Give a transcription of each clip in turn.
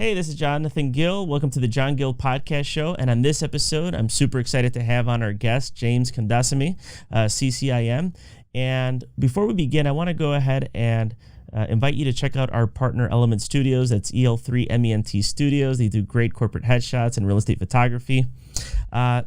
Hey, this is Jonathan Gill. Welcome to the John Gill Podcast Show. And on this episode, I'm super excited to have on our guest, James Kandasamy, CCIM. And before we begin, I want to go ahead and invite you to check out our partner, Element Studios. That's EL3MENT Studios. They do great corporate headshots and real estate photography.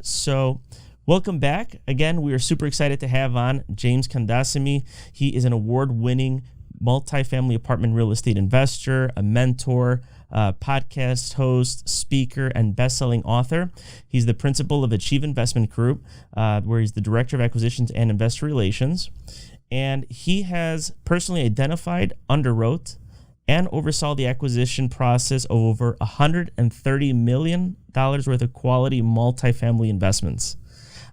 So welcome back. Again, we are super excited to have on James Kandasamy. He is an award-winning multifamily apartment real estate investor, a mentor, podcast host, speaker, and best-selling author. He's the principal of Achieve Investment Group, where he's the director of acquisitions and investor relations. And he has personally identified, underwrote, and oversaw the acquisition process of over $130 million worth of quality multifamily investments.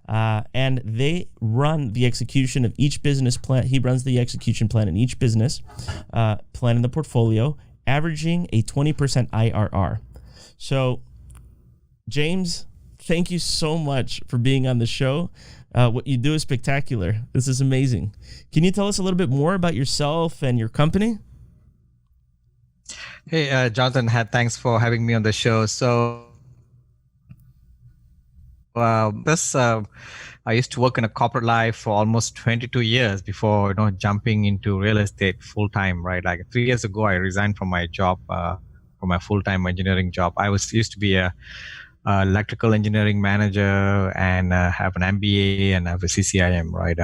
And they run the execution of each business plan. He runs the execution plan in each business plan in the portfolio, averaging a 20% IRR. So, James, thank you so much for being on the show. What you do is spectacular. This is amazing. Can you tell us a little bit more about yourself and your company? Hey, Jonathan, thanks for having me on the show. So, I used to work in a corporate life for almost 22 years before, jumping into real estate full time, right? Like 3 years ago, I resigned from my job, from my full-time engineering job. I used to be a electrical engineering manager and have an MBA and have a CCIM, right?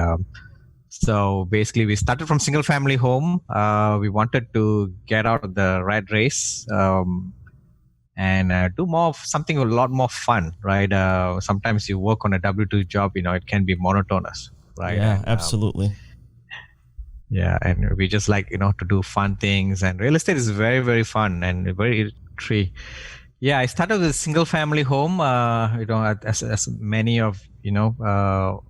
So basically, we started from single family home. We wanted to get out of the rat race and do more of something a lot more fun, right? Sometimes you work on a W-2 job, it can be monotonous, right? Yeah, and, absolutely. And we just like, to do fun things. And real estate is very, very fun and very tree. Yeah, I started with a single family home, as many of, real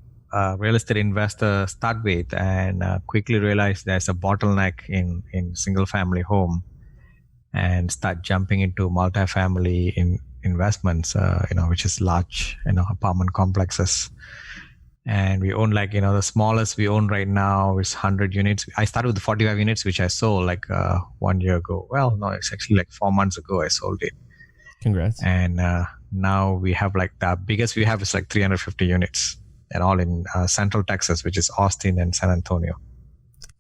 estate investors start with, and quickly realized there's a bottleneck in single family home, and start jumping into multifamily investments, which is large, apartment complexes. And we own the smallest we own right now is 100 units. I started with 45 units, which I sold 1 year ago. Well, no, it's actually 4 months ago I sold it. Congrats. And now we have the biggest we have is 350 units, and all in Central Texas, which is Austin and San Antonio.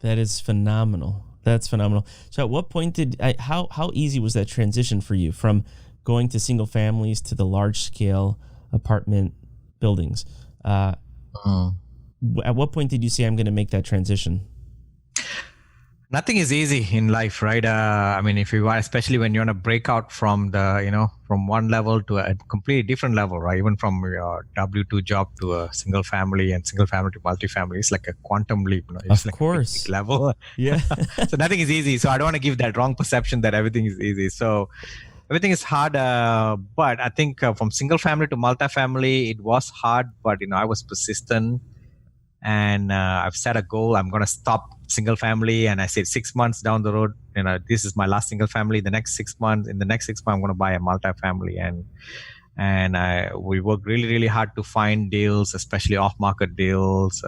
That is phenomenal. That's phenomenal. So at what point how easy was that transition for you from going to single families to the large scale apartment buildings? At what point did you say, I'm going to make that transition? Nothing is easy in life, right? If you are, especially when you want to break out from from one level to a completely different level, right? Even from your W-2 job to a single family and single family to multifamily, it's like a quantum leap. It's of course. A big level. Yeah. So nothing is easy. So I don't want to give that wrong perception that everything is easy. So everything is hard. But I think from single family to multifamily, it was hard, but I was persistent. And I've set a goal. I'm going to stop single family. And I said 6 months down the road, this is my last single family. In the next 6 months, I'm going to buy a multifamily. And we worked really, really hard to find deals, especially off-market deals,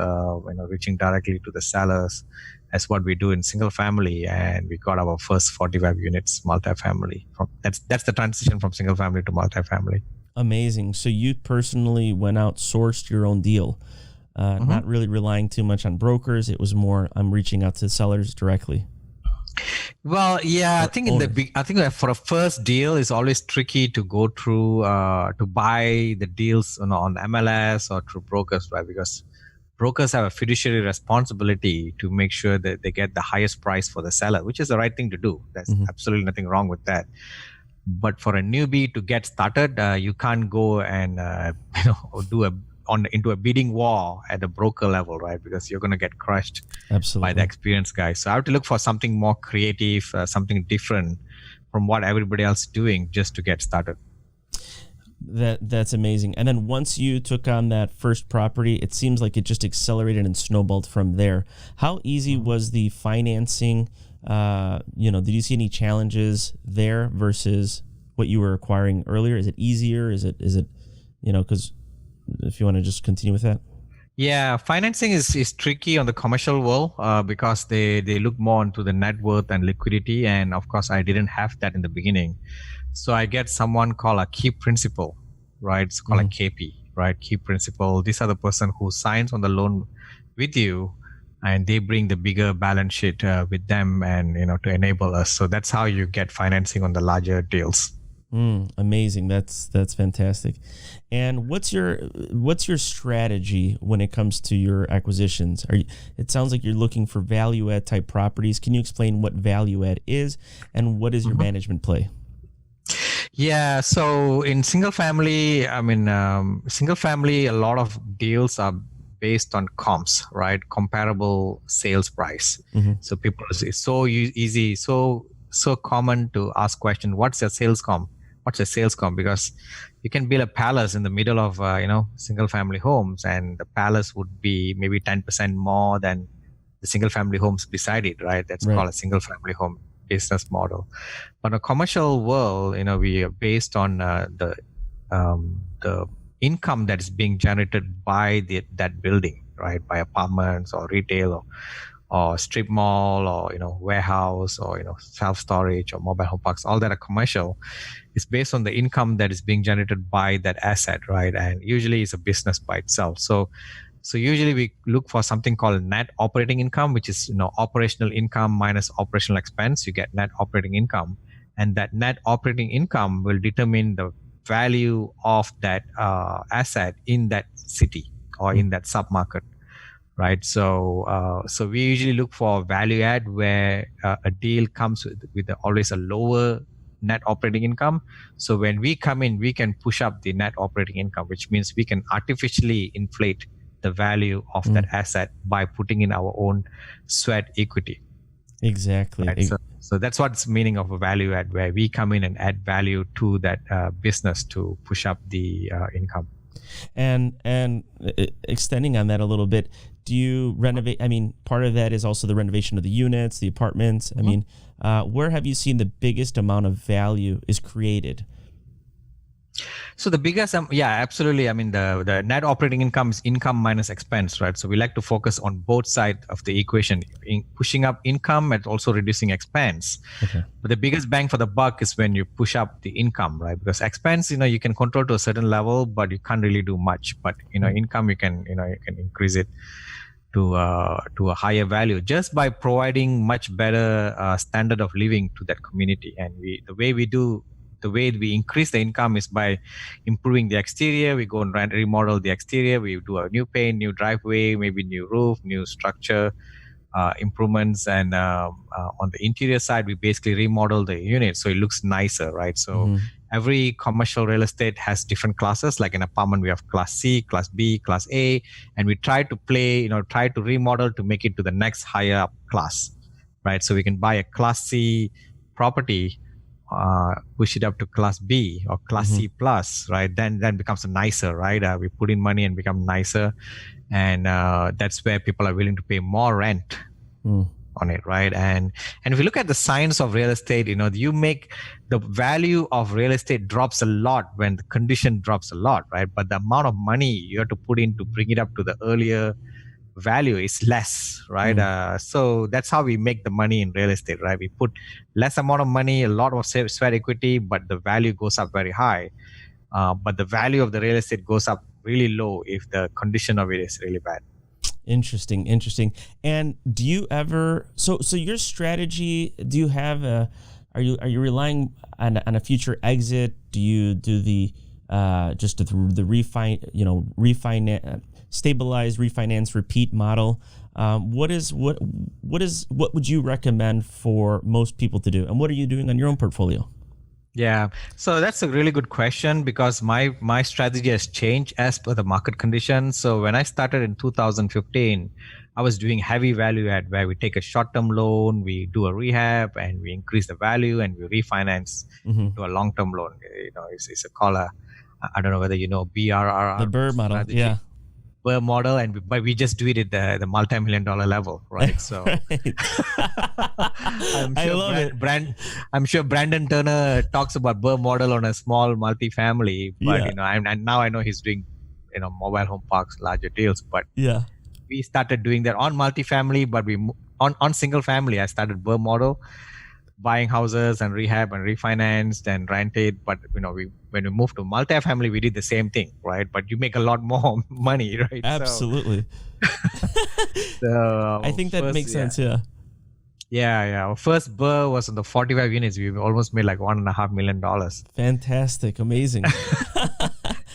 reaching directly to the sellers. That's what we do in single family. And we got our first 45 units multifamily. That's the transition from single family to multifamily. Amazing. So you personally went out, sourced your own deal. Not really relying too much on brokers. It was more, I'm reaching out to sellers directly. Well, yeah, I think that for a first deal, it's always tricky to go through to buy the deals on MLS or through brokers, right? Because brokers have a fiduciary responsibility to make sure that they get the highest price for the seller, which is the right thing to do. There's absolutely nothing wrong with that. But for a newbie to get started, you can't go and do into a bidding war at the broker level, right? Because you're going to get crushed by the experienced guys. So I have to look for something more creative, something different from what everybody else is doing just to get started. That's amazing. And then once you took on that first property, it seems like it just accelerated and snowballed from there. How easy was the financing? Did you see any challenges there versus what you were acquiring earlier? Is it easier? Is it because if you want to just continue with that. Yeah, financing is tricky on the commercial world because they look more into the net worth and liquidity. And of course, I didn't have that in the beginning. So I get someone called a key principal, right? It's called a KP, right? Key principal. These are the person who signs on the loan with you, and they bring the bigger balance sheet with them, and to enable us. So that's how you get financing on the larger deals. Amazing. That's fantastic. And what's your strategy when it comes to your acquisitions? It sounds like you're looking for value add type properties. Can you explain what value add is and what is your management play? Yeah, so in single family, single family, a lot of deals are based on comps, right? Comparable sales price. So people, it's so easy, so common to ask question, what's your sales comp? What's a sales comp? Because you can build a palace in the middle of single family homes, and the palace would be maybe 10% more than the single family homes beside it, right? That's called a single family home business model. But in a commercial world, we are based on the income that is being generated by that building, right? By apartments or retail or strip mall or warehouse or self storage or mobile home parks. All that are commercial. It's based on the income that is being generated by that asset, right? And usually it's a business by itself. So usually we look for something called net operating income, which is operational income minus operational expense. You get net operating income, and that net operating income will determine the value of that asset in that city or in that submarket, right? So we usually look for value add where a deal comes with always a lower net operating income. So when we come in, we can push up the net operating income, which means we can artificially inflate the value of that asset by putting in our own sweat equity. Exactly. Right? So that's what's meaning of a value add, where we come in and add value to that business to push up the income. And extending on that a little bit, do you renovate? I mean, part of that is also the renovation of the units, the apartments. I mean, where have you seen the biggest amount of value is created? So the biggest, yeah, absolutely. I mean, the net operating income is income minus expense, right? So we like to focus on both sides of the equation, pushing up income and also reducing expense. Okay. But the biggest bang for the buck is when you push up the income, right? Because expense, you can control to a certain level, but you can't really do much. But income, you can increase it to a higher value just by providing much better standard of living to that community. And the way we increase the income is by improving the exterior. We go and remodel the exterior. We do a new paint, new driveway, maybe new roof, new structure improvements. And on the interior side, we basically remodel the unit so it looks nicer, right? So every commercial real estate has different classes. Like in apartment, we have class C, class B, class A, and we try to remodel to make it to the next higher up class, right? So we can buy a class C property, push it up to class B or class C plus, right? Then becomes nicer, right? We put in money and become nicer, and that's where people are willing to pay more rent on it, right? And if you look at the science of real estate, you make the value of real estate drops a lot when the condition drops a lot, right? But the amount of money you have to put in to bring it up to the earlier value is less, right? So that's how we make the money in real estate, right? We put less amount of money, a lot of sweat equity, but the value goes up very high. But the value of the real estate goes up really low if the condition of it is really bad. Interesting. And do you ever, so your strategy, do you have are you relying on a future exit? Do you do the refinance, stabilize, refinance, repeat model? What would you recommend for most people to do? And what are you doing on your own portfolio? Yeah, so that's a really good question because my strategy has changed as per the market conditions. So when I started in 2015, I was doing heavy value add where we take a short-term loan, we do a rehab, and we increase the value, and we refinance to a long-term loan. It's called I don't know whether BRRR. The BRRR model, strategy. Yeah. BRRR model, but we just do it at the multi-million-dollar level, right? So I love it. I'm sure Brandon Turner talks about BRRR model on a small multifamily, but and now I know he's doing mobile home parks, larger deals. But Yeah. we started doing that on multifamily, but on single family. I started BRRRR model, buying houses and rehab and refinanced and rented. But when we moved to multifamily, we did the same thing, right? But you make a lot more money, right? Absolutely. So I think that makes sense. Yeah. Yeah. Our first BRRRR was on the 45 units. We almost made like $1.5 million. Fantastic. Amazing.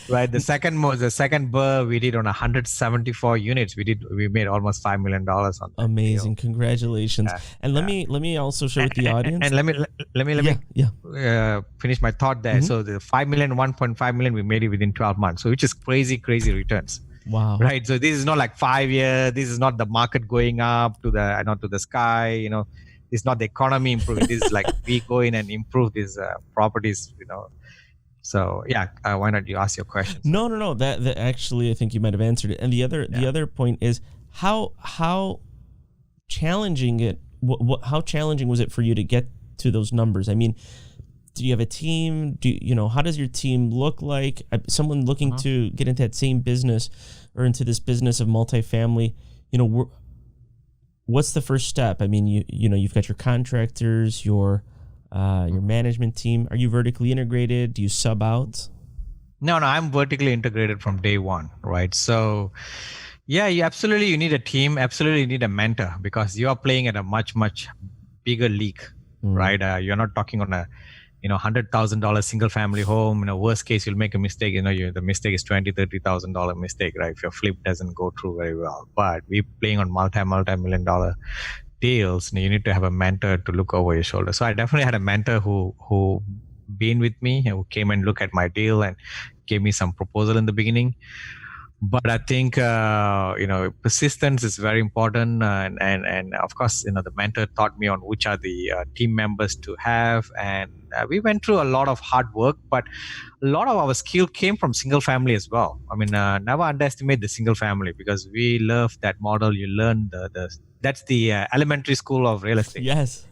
Right. The second BRRRR we did on 174 units. We made almost $5 million on that. Amazing. Deal. Congratulations. And let me also share with the audience. And let me finish my thought there. So the 5 million, 1.5 million, we made it within 12 months. So which is crazy returns. Wow. Right. So this is not like 5 years. This is not the market going up to the sky. It's not the economy improving. This is like we go in and improve these properties. So yeah, why not you ask your question? No. That actually, I think you might have answered it. And the other point is how challenging how challenging was it for you to get to those numbers? I mean, do you have a team? How does your team look like? Someone looking to get into that same business or into this business of multifamily, what's the first step? I mean, you've got your contractors, your management team. Are you vertically integrated? Do you sub out? No, I'm vertically integrated from day one, right? So yeah, you need a team. Absolutely, you need a mentor because you are playing at a much, much bigger league, right? You're not talking on a $100,000 single family home. Worst case, you'll make a mistake. The mistake is $20,000-$30,000 mistake, right? If your flip doesn't go through very well. But we're playing on multi-million dollar deals. You need to have a mentor to look over your shoulder. So I definitely had a mentor who been with me, who came and looked at my deal and gave me some proposal in the beginning. But I think persistence is very important, and of course, the mentor taught me on which are the team members to have, and we went through a lot of hard work. But a lot of our skill came from single family as well. I mean, never underestimate the single family because we love that model. You learn that's the elementary school of real estate. Yes.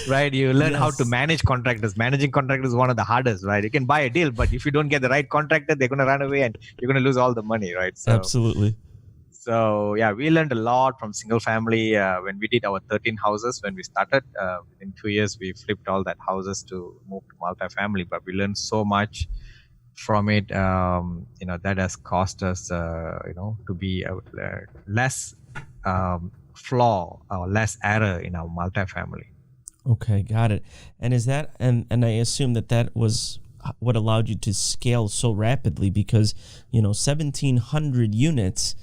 Right, you learn how to manage contractors. Managing contractors is one of the hardest, right? You can buy a deal, but if you don't get the right contractor, they're going to run away and you're going to lose all the money, right? So, absolutely. So yeah, we learned a lot from single family when we did our 13 houses. When we started, within 2 years, we flipped all that houses to move to multifamily. But we learned so much from it. That has cost us, to be less flaw or less error in our multifamily. Okay, got it. And is that and I assume that was what allowed you to scale so rapidly because 1,700 units.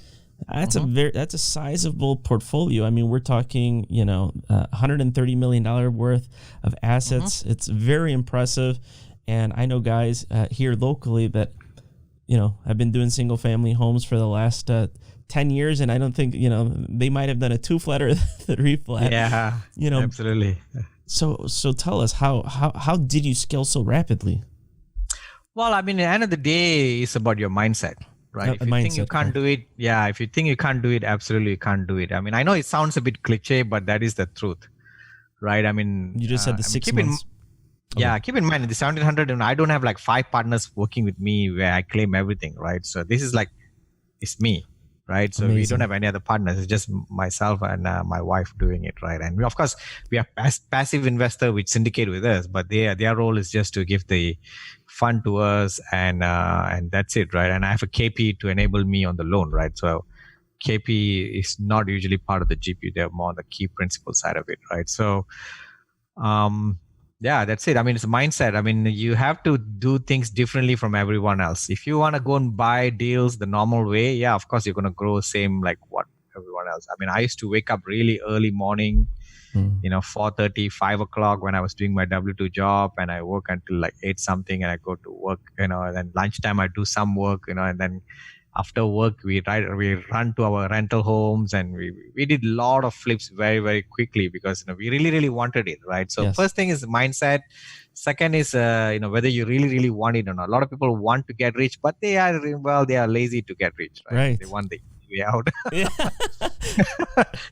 That's that's a sizable portfolio. I mean, we're talking $130 million worth of assets. It's very impressive, and I know guys here locally that have been doing single family homes for the last 10 years, and I don't think they might have done a 2-flat or 3-flat. Yeah, absolutely. So tell us how did you scale so rapidly? Well, I mean, at the end of the day, it's about your mindset, right? If you think you can't do it, if you think you can't do it, absolutely you can't do it. I mean, I know it sounds a bit cliche, but that is the truth, right? I mean, you just said the 6 months. Keep in mind, in the 1,700, I don't have like 5 partners working with me where I claim everything, right? So this is like, it's me. Right, so we don't have any other partners. It's just myself and my wife doing it, right? And of course, we have passive investor which syndicate with us, but their role is just to give the fund to us, and that's it, right? And I have a KP to enable me on the loan, right? So KP is not usually part of the GP; they're more on the key principal side of it, right? So, yeah, that's it. I mean, it's a mindset. I mean, you have to do things differently from everyone else. If you want to go and buy deals the normal way, of course, you're going to grow same like what everyone else. I mean, I used to wake up really early morning, 4:30, 5 o'clock when I was doing my W-2 job, and I work until like 8 something, and I go to work, and then lunchtime I do some work, and then after work we run to our rental homes, and we did a lot of flips very, very quickly because we really, really wanted it, right? So First thing is mindset. Second is whether you really, really want it or not. A lot of people want to get rich, but they are lazy to get rich, right? They want the way out. Yeah.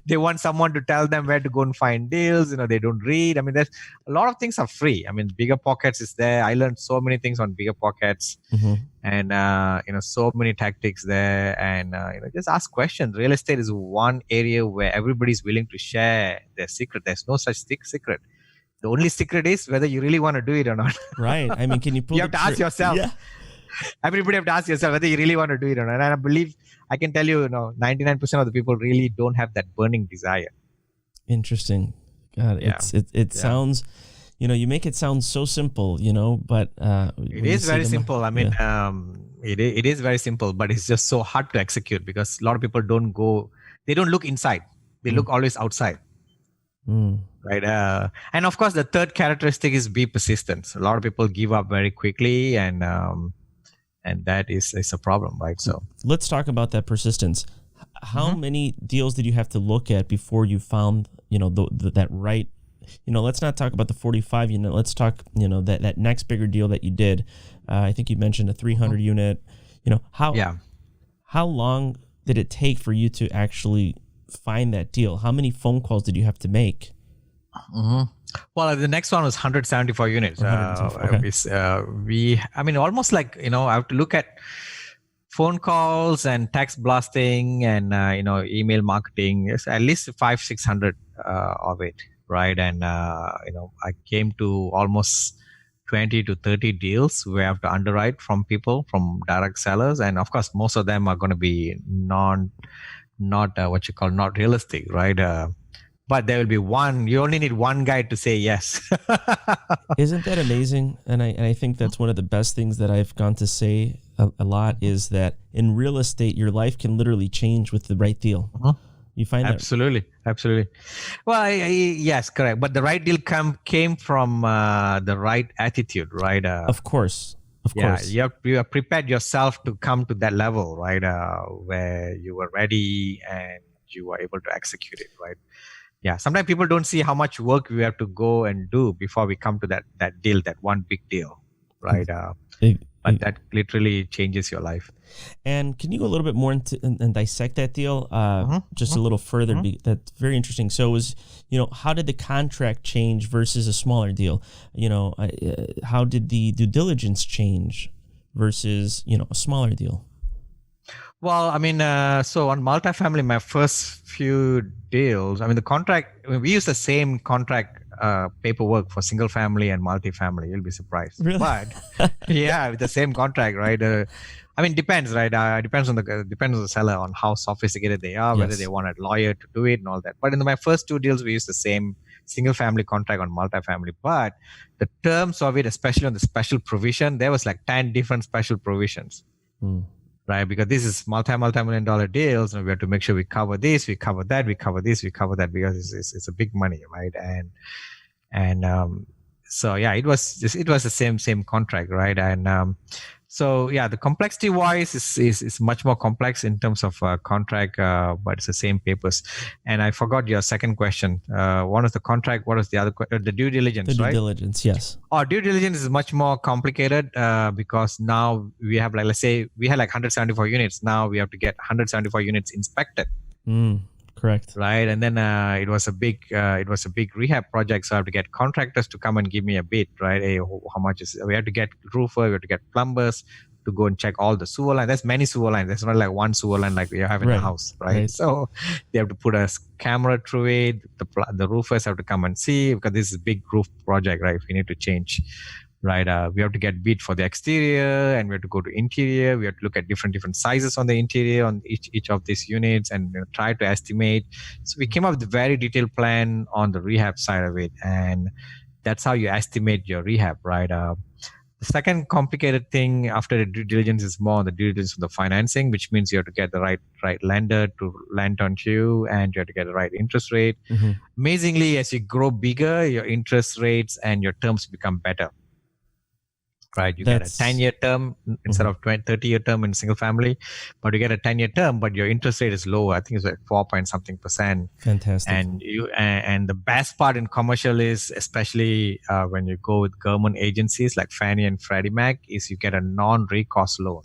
They want someone to tell them where to go and find deals. They don't read. I mean, there's a lot of things are free. I mean, Bigger Pockets is there. I learned so many things on Bigger Pockets, and so many tactics there. And just ask questions. Real estate is one area where everybody's willing to share their secret. There's no such secret. The only secret is whether you really want to do it or not. Right. I mean, can you pull? You have to ask yourself. Yeah. Everybody have to ask yourself whether you really want to do it or not. And I believe I can tell you, 99% of the people really don't have that burning desire. Interesting. God, Yeah. it sounds, you make it sound so simple, but it is very simple. I mean, it is very simple, but it's just so hard to execute because a lot of people they don't look inside. They look always outside. Right. And of course, the third characteristic is be persistent. A lot of people give up very quickly, and that is a problem, right? So let's talk about that persistence. How many deals did you have to look at before you found, that right? Let's not talk about the 45 unit. Let's talk, that next bigger deal that you did. I think you mentioned a 300 unit. How long did it take for you to actually find that deal? How many phone calls did you have to make? Well, the next one was 174 units. 174, okay. Almost like, I have to look at phone calls and text blasting and, email marketing. It's at least 500-600 of it, right? And, I came to almost 20 to 30 deals where I have to underwrite from direct sellers. And of course, most of them are going to be not realistic, right? But there will be one. You only need one guy to say yes. Isn't that amazing? And I think that's one of the best things that I've gone to say a lot is that in real estate, your life can literally change with the right deal. You find absolutely. Well, yes, correct. But the right deal came from the right attitude, right? Of course. You have prepared yourself to come to that level, right? Where you were ready and you were able to execute it, right? Yeah. Sometimes people don't see how much work we have to go and do before we come to that deal, that one big deal, right? But that literally changes your life. And can you go a little bit more into and dissect that deal just a little further? That's very interesting. So it was, how did the contract change versus a smaller deal? How did the due diligence change versus, a smaller deal? Well, so on multifamily, my first few deals, the contract, we use the same contract paperwork for single family and multifamily. You'll be surprised. Really? But yeah, with the same contract, right? Depends, right? Depends on the seller on how sophisticated they are, whether they want a lawyer to do it and all that. But in my first two deals, we used the same single family contract on multifamily. But the terms of it, especially on the special provision, there was like 10 different special provisions. Right, because this is multi-million dollar deals, and we have to make sure we cover this, we cover that, we cover this, we cover that, because it's a big money, right? So yeah, it was the same contract, right? And so yeah, the complexity wise is much more complex in terms of contract, but it's the same papers. And I forgot your second question. One was the contract. What was the other? The due diligence, right? The due diligence, yes. Due diligence is much more complicated because now we have, like, let's say we had like 174 units. Now we have to get 174 units inspected. Correct. Right, and then it was a big rehab project, so I have to get contractors to come and give me a bid. Right, hey, how much is? We have to get roofer, we have to get plumbers to go and check all the sewer lines. There's many sewer lines. There's not like one sewer line like we have in a house, right? So they have to put a camera through it. The roofers have to come and see, because this is a big roof project, right? If we need to change. Right, we have to get bid for the exterior, and we have to go to interior. We have to look at different sizes on the interior on each of these units, and try to estimate. So we came up with a very detailed plan on the rehab side of it, and that's how you estimate your rehab, right? The second complicated thing after the due diligence is more on the due diligence of the financing, which means you have to get the right lender to lend on you, and you have to get the right interest rate. Amazingly, as you grow bigger, your interest rates and your terms become better. Right, you get a 10-year term instead of 30-year term in single family, but you get a 10-year term, but your interest rate is lower. I think it's like 4-point-something%. Fantastic. And the best part in commercial is, especially when you go with government agencies like Fannie and Freddie Mac, is you get a non-recourse loan.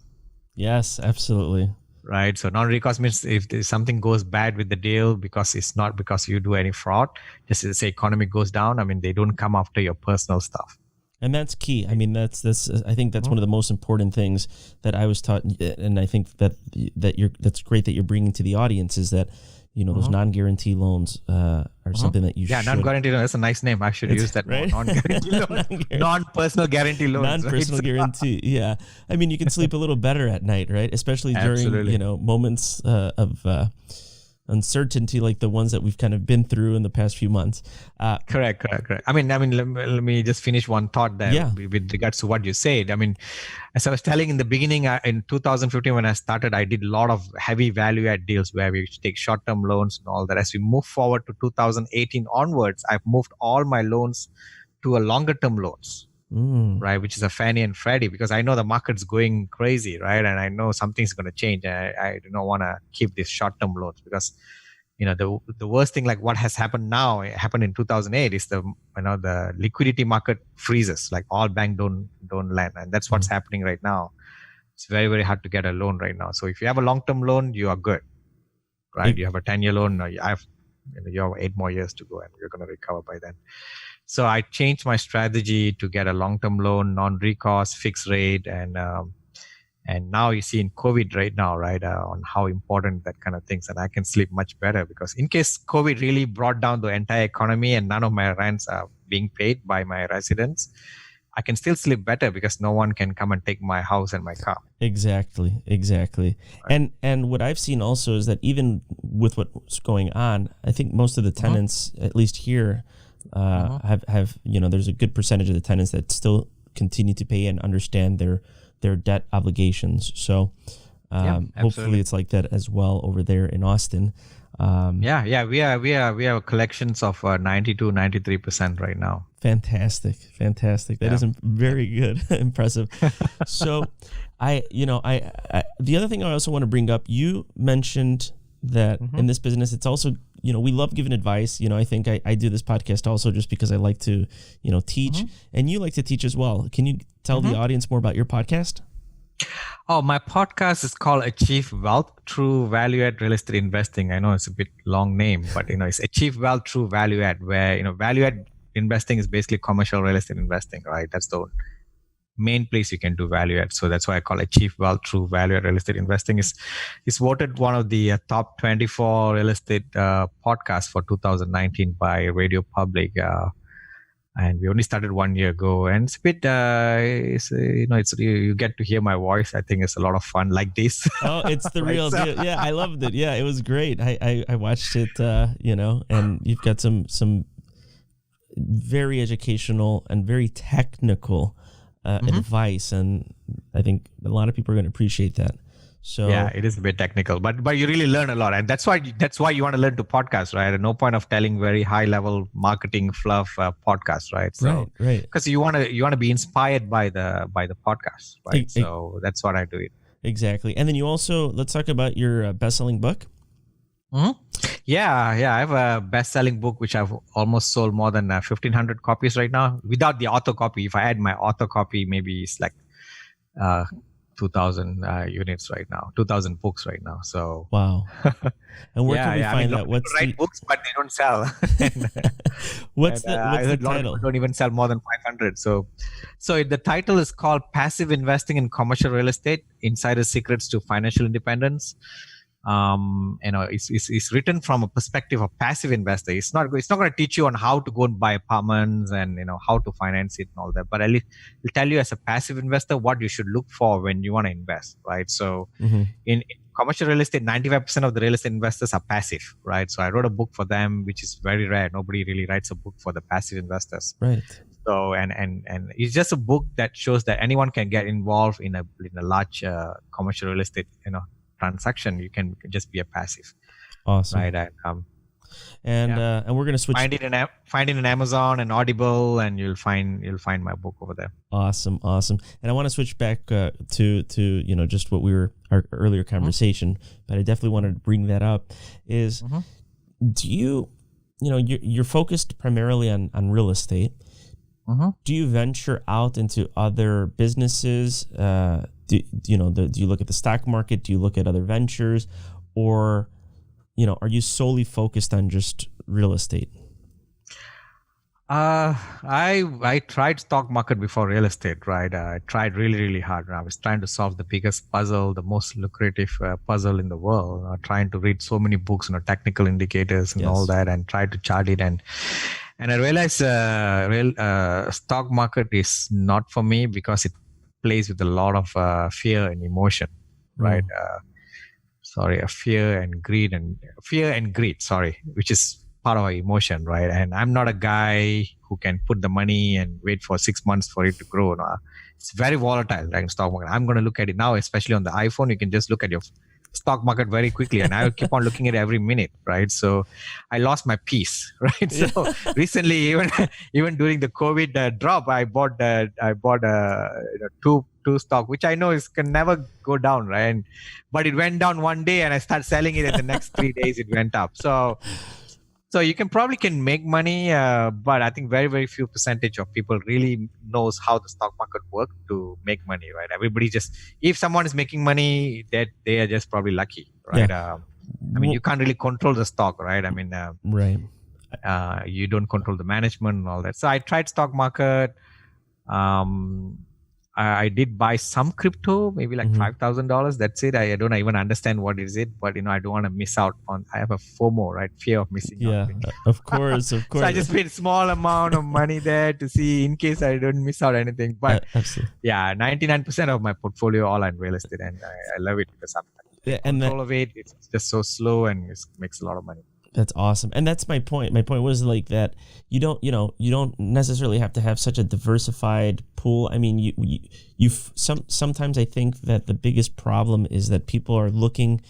Yes, absolutely. right? So non-recourse means if there's something goes bad with the deal, because it's not because you do any fraud, just as the economy goes down, I mean, they don't come after your personal stuff. And that's key. I mean, that's I think that's one of the most important things that I was taught, and I think that's great that you're bringing to the audience is that, you know, those non-guarantee loans are something that you should. Yeah, non-guarantee loan. That's a nice name. I should use that. Right? Non-guarantee loan. Non-personal guarantee loans. Non-personal guarantee. Yeah. I mean, you can sleep a little better at night, right? Especially during, you know, moments of uncertainty like the ones that we've kind of been through in the past few months. Correct. I mean, let me just finish one thought there with regards to what you said. I mean, as I was telling in the beginning, in 2015 when I started, I did a lot of heavy value add deals where we take short-term loans and all that. As we move forward to 2018 onwards, I've moved all my loans to a longer-term loans. Right, which is a Fannie and Freddie, because I know the market's going crazy, right, and I know something's going to change. I do not want to keep these short-term loans because, you know, the worst thing like what has happened now, it happened in 2008, is the liquidity market freezes, like all banks don't lend, and that's what's happening right now. It's very, very hard to get a loan right now. So if you have a long-term loan, you are good, right? You have a 10-year loan, you have 8 more years to go, and you're going to recover by then. So I changed my strategy to get a long-term loan, non-recourse, fixed rate, and now you see in COVID right now, right, on how important that kind of things, and I can sleep much better because in case COVID really brought down the entire economy and none of my rents are being paid by my residents, I can still sleep better because no one can come and take my house and my car. Exactly. Right. And what I've seen also is that even with what's going on, I think most of the tenants, at least here, have you know, there's a good percentage of the tenants that still continue to pay and understand their debt obligations. So hopefully it's like that as well over there in Austin. We are collections of 92-93% right now. Fantastic. That is very good. Impressive. So I the other thing I also want to bring up, you mentioned that in this business, it's also, you know, we love giving advice. You know, I think I do this podcast also just because I like to, you know, teach, and you like to teach as well. Can you tell the audience more about your podcast? Oh, my podcast is called Achieve Wealth Through Value Add Real Estate Investing. I know it's a bit long name, but, you know, it's Achieve Wealth Through Value Add, where, you know, value add investing is basically commercial real estate investing, right? That's the main place you can do value add. So that's why I call Achieve Wealth Through Value Add Real Estate Investing. Is voted one of the top 24 real estate podcasts for 2019 by Radio Public. And we only started 1 year ago, and it's a bit, you get to hear my voice. I think it's a lot of fun like this. Oh, it's the real deal. Yeah, I loved it. Yeah, it was great. I watched it, and you've got some very educational and very technical advice, and I think a lot of people are going to appreciate that. So yeah, it is a bit technical, but you really learn a lot, and that's why you want to learn to podcast, right? And no point of telling very high level marketing fluff podcast, right? So, right. Because you want to be inspired by the podcast, right? So that's what I do it. Exactly. And then you also, let's talk about your best-selling book. Yeah, I have a best-selling book which I've almost sold more than 1,500 copies right now without the author copy. If I add my author copy, maybe it's like 2,000 units right now, 2,000 books right now. So wow. And where can we find that? What's write books, but they don't sell. What's the title? A lot of people don't even sell more than 500. So the title is called Passive Investing in Commercial Real Estate: Insider Secrets to Financial Independence. It's written from a perspective of passive investor. It's not going to teach you on how to go and buy apartments and, you know, how to finance it and all that, but at least it'll tell you as a passive investor what you should look for when you want to invest, right? So in commercial real estate, 95% of the real estate investors are passive, right? So I wrote a book for them, which is very rare. Nobody really writes a book for the passive investors, right? So and it's just a book that shows that anyone can get involved in a large commercial real estate, transaction. You can just be a passive. Awesome. Right. And we're going to switch. Find it in Amazon and Audible, and you'll find my book over there. Awesome. And I want to switch back to just what our earlier conversation, but I definitely wanted to bring that up. Is do you're focused primarily on real estate? Do you venture out into other businesses? do you look at the stock market? Do you look at other ventures, or are you solely focused on just real estate? I tried stock market before real estate, right? I tried really, really hard. I was trying to solve the biggest puzzle, the most lucrative puzzle in the world. Trying to read so many books, technical indicators and all that, and try to chart it. And I realized stock market is not for me because it plays with a lot of fear and emotion, right? Fear and greed. Sorry, which is part of our emotion, right? And I'm not a guy who can put the money and wait for 6 months for it to grow. No? It's very volatile, like stock market. I'm going to look at it now, especially on the iPhone. You can just look at your stock market very quickly, and I'll keep on looking at it every minute, right? So I lost my peace, right? So recently, even during the COVID drop, I bought two stock, which I know can never go down, right? But it went down one day, and I started selling it, and the next 3 days it went up. So you can make money, but I think very, very few percentage of people really knows how the stock market works to make money, right? Everybody if someone is making money, that they are just probably lucky, right? Yeah. You can't really control the stock, right? Right. You don't control the management and all that. So I tried stock market. I did buy some crypto, maybe like $5,000. That's it. I don't even understand what is it, but I don't want to miss out on. I have a FOMO, right? Fear of missing out. Yeah, of course. So I just paid a small amount of money there to see in case I don't miss out anything. But yeah, 99% of my portfolio all on real estate, and I love it because I'm control of it. It's just so slow and it makes a lot of money. That's awesome. And that's my point. My point was like that you don't necessarily have to have such a diversified pool. Sometimes I think that the biggest problem is that people are looking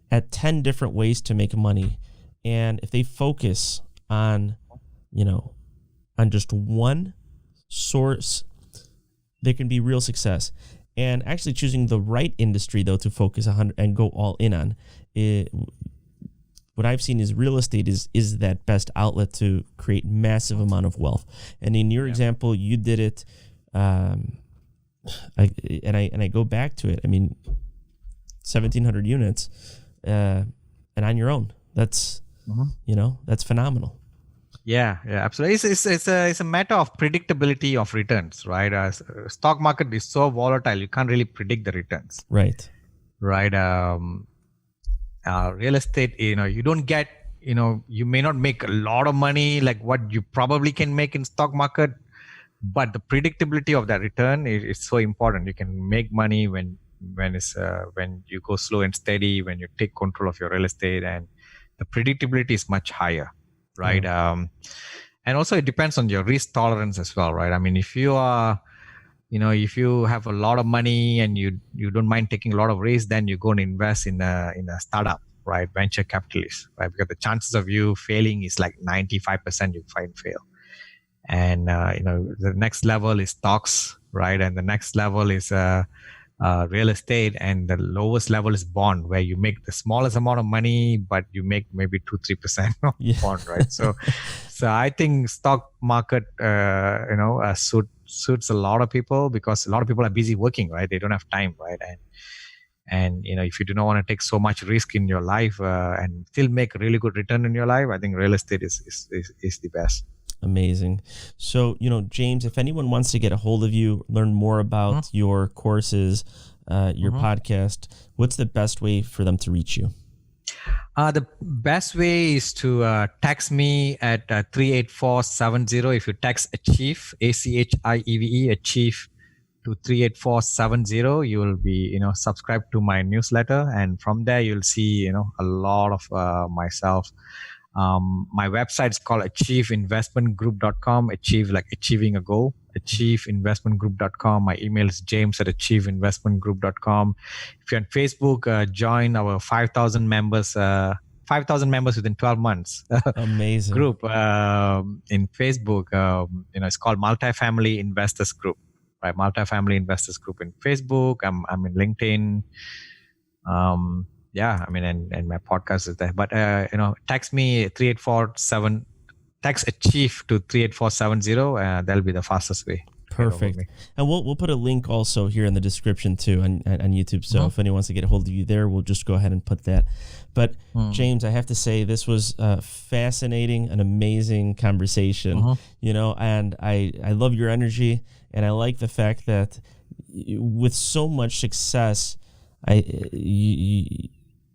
at 10 different ways to make money. And if they focus on just one source, there can be real success. And actually choosing the right industry though to focus on and go all in on it. What I've seen is real estate is that best outlet to create massive amount of wealth. And in your example, you did it. I go back to it. 1,700 units, and on your own. That's that's phenomenal. Yeah, absolutely. It's a matter of predictability of returns, right? Stock market is so volatile, you can't really predict the returns. Right. Real estate, you don't get, you may not make a lot of money like what you probably can make in stock market, but the predictability of that return is so important. You can make money when you go slow and steady, when you take control of your real estate, and the predictability is much higher, right? And also it depends on your risk tolerance as well, right? If you are if you have a lot of money and you don't mind taking a lot of risk, then you go and invest in a startup, right? Venture capitalist, right? Because the chances of you failing is like 95% you fail. And, the next level is stocks, right? And the next level is real estate. And the lowest level is bond, where you make the smallest amount of money, but you make maybe 2-3% of bond, right? So I think stock market, suits a lot of people because a lot of people are busy working, right? They don't have time, right? And if you do not want to take so much risk in your life and still make a really good return in your life, I think real estate is the best. Amazing. So, James, if anyone wants to get a hold of you, learn more about your courses, your podcast, what's the best way for them to reach you? The best way is to text me at 38470. If you text Achieve, ACHIEVE, Achieve to 38470, you will be, subscribed to my newsletter. And from there, you'll see, a lot of myself. My website is called achieveinvestmentgroup.com. Achieve like achieving a goal. Achieveinvestmentgroup.com. My email is james@achieveinvestmentgroup.com. If you're on Facebook, join our 5,000 members. 5,000 members within 12 months. Amazing group in Facebook. It's called Multifamily Investors Group. Right, Multifamily Investors Group in Facebook. I'm in LinkedIn. And my podcast is there. But text me 3847. Text Achieve to 38470. That'll be the fastest way Perfect. And we'll put a link also here in the description too on YouTube. So if anyone wants to get a hold of you there, we'll just go ahead and put that. But James, I have to say this was a fascinating, an amazing conversation, you know, and I love your energy, and I like the fact that with so much success,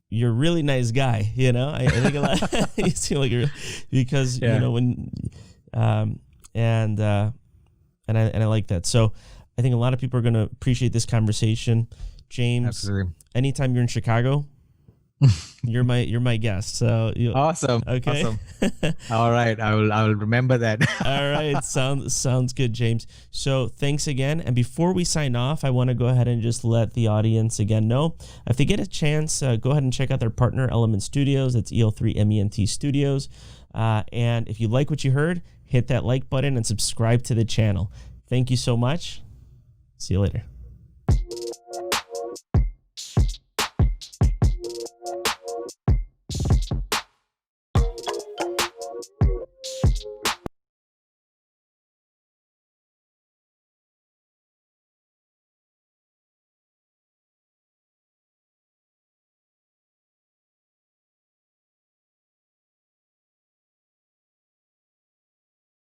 you're a really nice guy, you know. I think a lot you seem like because you know when and I like that. So I think a lot of people are going to appreciate this conversation. James, absolutely. Anytime you're in Chicago, you're my guest. So awesome. Okay. Awesome. All right. I will remember that. All right. Sounds good, James. So thanks again. And before we sign off, I want to go ahead and just let the audience again know, if they get a chance, go ahead and check out their partner, Element Studios. That's EL3MENT Studios. And if you like what you heard, hit that like button and subscribe to the channel. Thank you so much. See you later.